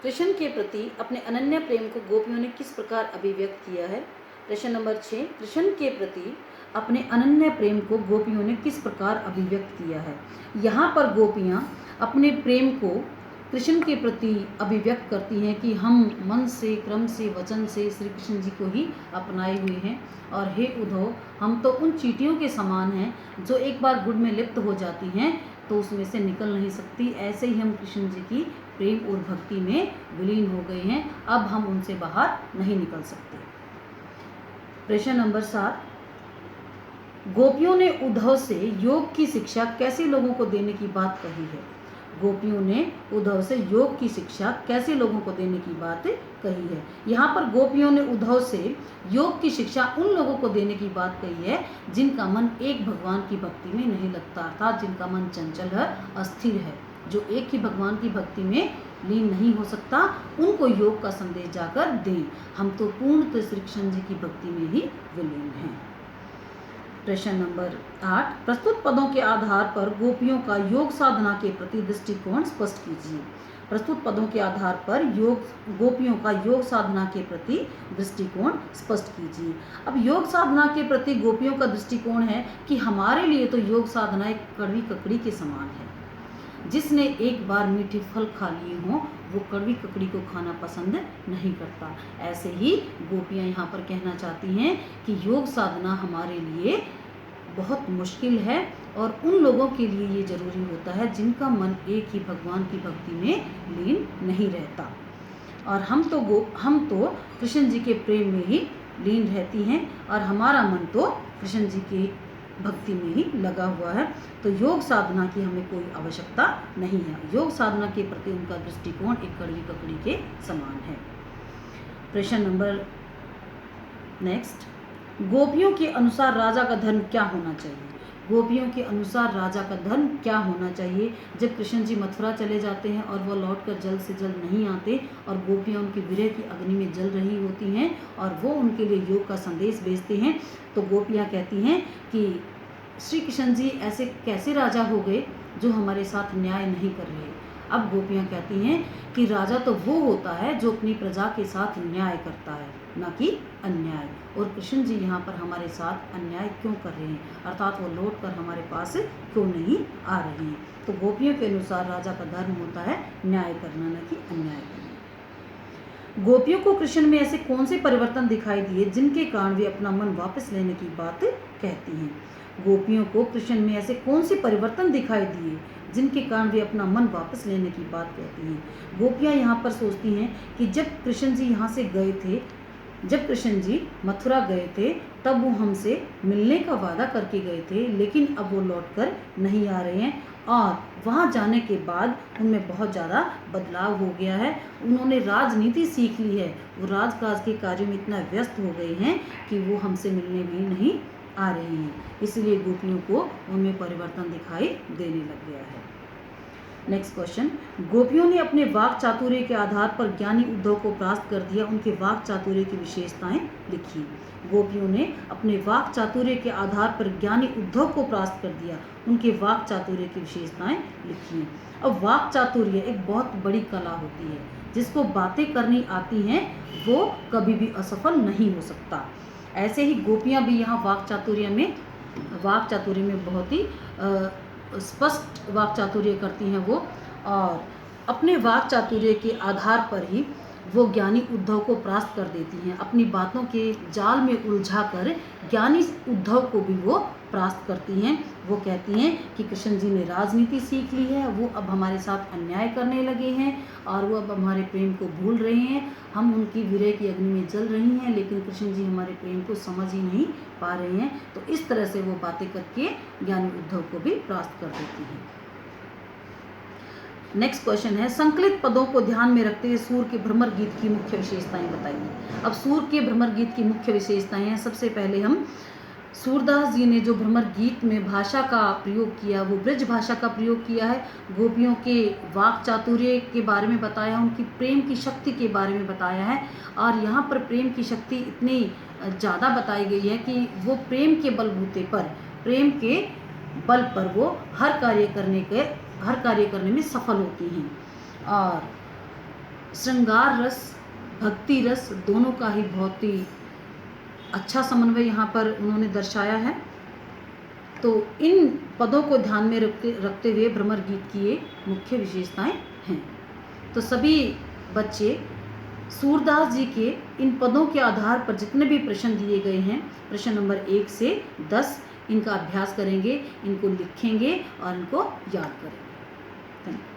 कृष्ण के प्रति अपने अनन्य प्रेम को गोपियों ने किस प्रकार अभिव्यक्त किया है। प्रश्न नंबर 6, कृष्ण के प्रति अपने अनन्य प्रेम को गोपियों ने किस प्रकार अभिव्यक्त किया है। यहाँ पर गोपियाँ अपने प्रेम को कृष्ण के प्रति अभिव्यक्त करती हैं कि हम मन से, क्रम से, वचन से श्री कृष्ण जी को ही अपनाए हुए हैं। और हे उद्धव, हम तो उन चींटियों के समान हैं जो एक बार गुड़ में लिप्त हो जाती हैं तो उसमें से निकल नहीं सकती। ऐसे ही हम कृष्ण जी की प्रेम और भक्ति में विलीन हो गए हैं, अब हम उनसे बाहर नहीं निकल सकते। प्रश्न नंबर 7, गोपियों ने उद्धव से योग की शिक्षा कैसे लोगों को देने की बात कही है। गोपियों ने उद्धव से योग की शिक्षा कैसे लोगों को देने की बात कही है। यहाँ पर गोपियों ने उद्धव से योग की शिक्षा उन लोगों को देने की बात कही है जिनका मन एक भगवान की भक्ति में नहीं लगता, अर्थात जिनका मन चंचल है, अस्थिर है, जो एक ही भगवान की भक्ति में लीन नहीं हो सकता, उनको योग का संदेश जाकर दें। हम तो पूर्णतः श्री कृष्ण जी की भक्ति में ही विलीन हैं। प्रश्न नंबर 8, प्रस्तुत पदों के आधार पर गोपियों का योग साधना के प्रति दृष्टिकोण स्पष्ट कीजिए। प्रस्तुत पदों के आधार पर गोपियों का योग साधना के प्रति दृष्टिकोण स्पष्ट कीजिए। अब योग साधना के प्रति गोपियों का दृष्टिकोण है कि हमारे लिए तो योग साधना एक कड़वी ककड़ी के समान है। जिसने एक बार मीठे फल खा लिए हों वो कड़वी ककड़ी को खाना पसंद नहीं करता। ऐसे ही गोपियाँ यहाँ पर कहना चाहती हैं कि योग साधना हमारे लिए बहुत मुश्किल है और उन लोगों के लिए ये जरूरी होता है जिनका मन एक ही भगवान की भक्ति में लीन नहीं रहता। और हम तो कृष्ण जी के प्रेम में ही लीन रहती हैं और हमारा मन तो कृष्ण जी की भक्ति में ही लगा हुआ है। तो योग साधना की हमें कोई आवश्यकता नहीं है। योग साधना के प्रति उनका दृष्टिकोण एक कड़वी ककड़ी के समान है। प्रश्न नंबर नेक्स्ट, गोपियों के अनुसार राजा का धर्म क्या होना चाहिए। गोपियों के अनुसार राजा का धर्म क्या होना चाहिए। जब कृष्ण जी मथुरा चले जाते हैं और वह लौटकर जल्द से जल्द नहीं आते और गोपियाँ उनके विरह की अग्नि में जल रही होती हैं और वो उनके लिए योग का संदेश भेजते हैं, तो गोपियाँ कहती हैं कि श्री कृष्ण जी ऐसे कैसे राजा हो गए जो हमारे साथ न्याय नहीं कर रहे। अब गोपियाँ कहती हैं कि राजा तो वो होता है जो अपनी प्रजा के साथ न्याय करता है, न कि अन्याय। और कृष्ण जी यहाँ पर हमारे साथ अन्याय क्यों कर रहे हैं, अर्थात वो लौट कर हमारे पास क्यों नहीं आ रहे हैं। तो गोपियों के अनुसार राजा का धर्म होता है न्याय करना, न कि अन्याय करना। गोपियों को कृष्ण में ऐसे कौन से परिवर्तन दिखाई दिए जिनके कारण वे अपना मन वापस लेने की बात कहती हैं। गोपियों को कृष्ण में ऐसे कौन से परिवर्तन दिखाई दिए जिनके कारण वे अपना मन वापस लेने की बात कहती हैं। गोपियाँ यहाँ पर सोचती हैं कि जब कृष्ण जी यहाँ से गए थे, जब कृष्ण जी मथुरा गए थे तब वो हमसे मिलने का वादा करके गए थे, लेकिन अब वो लौटकर नहीं आ रहे हैं और वहाँ जाने के बाद उनमें बहुत ज़्यादा बदलाव हो गया है। उन्होंने राजनीति सीख ली है, वो राजकाज के कार्यों में इतना व्यस्त हो गए हैं कि वो हमसे मिलने भी नहीं आ रहे हैं। इसलिए गोपियों को उनमें परिवर्तन दिखाई देने लग गया है। नेक्स्ट क्वेश्चन, गोपियों ने अपने वाक चातुर्य के आधार पर ज्ञानी उद्धव को परास्त कर दिया, उनके वाक चातुर्य की विशेषताएं लिखिए। गोपियों ने अपने वाक चातुर्य के आधार पर ज्ञानी उद्धव को परास्त कर दिया, उनके वाक चातुर्य की विशेषताएं लिखिए। अब वाक चातुर्य एक बहुत बड़ी कला होती है, जिसको बातें करनी आती हैं वो कभी भी असफल नहीं हो सकता। ऐसे ही गोपियाँ भी यहाँ वाक चातुर्य में बहुत ही स्पष्ट वाक चातुर्य करती हैं वो, और अपने वाक चातुर्य के आधार पर ही वो ज्ञानी उद्धव को परास्त कर देती हैं। अपनी बातों के जाल में उलझाकर ज्ञानी उद्धव को भी वो परास्त करती हैं। वो कहती हैं कि कृष्ण जी ने राजनीति सीख ली है, वो अब हमारे साथ अन्याय करने लगे हैं और वो अब हमारे प्रेम को भूल रहे हैं। हम उनकी विरह की अग्नि में जल रही हैं, लेकिन कृष्ण जी हमारे प्रेम को समझ ही नहीं पा रहे हैं। तो इस तरह से वो बातें करके ज्ञानी उद्धव को भी परास्त कर देती हैं। नेक्स्ट क्वेश्चन है, संकलित पदों को ध्यान में रखते हुए सूर के भ्रमर गीत की मुख्य विशेषताएं बताइए। अब सूर के भ्रमर गीत की मुख्य विशेषताएं हैं। सबसे पहले हम सूरदास जी ने जो भ्रमर गीत में भाषा का प्रयोग किया वो ब्रज भाषा का प्रयोग किया है। गोपियों के वाक चातुर्य के बारे में बताया, उनकी प्रेम की शक्ति के बारे में बताया है। और यहाँ पर प्रेम की शक्ति इतनी ज़्यादा बताई गई है कि वो प्रेम के बलबूते पर, प्रेम के बल पर वो हर कार्य करने में सफल होती हैं। और श्रृंगार रस, भक्ति रस दोनों का ही बहुत ही अच्छा समन्वय यहाँ पर उन्होंने दर्शाया है। तो इन पदों को ध्यान में रखते हुए भ्रमर गीत की ये मुख्य विशेषताएं हैं। तो सभी बच्चे सूरदास जी के इन पदों के आधार पर जितने भी प्रश्न दिए गए हैं, प्रश्न नंबर 1 से 10, इनका अभ्यास करेंगे, इनको लिखेंगे और इनको याद करेंगे। धन्यवाद।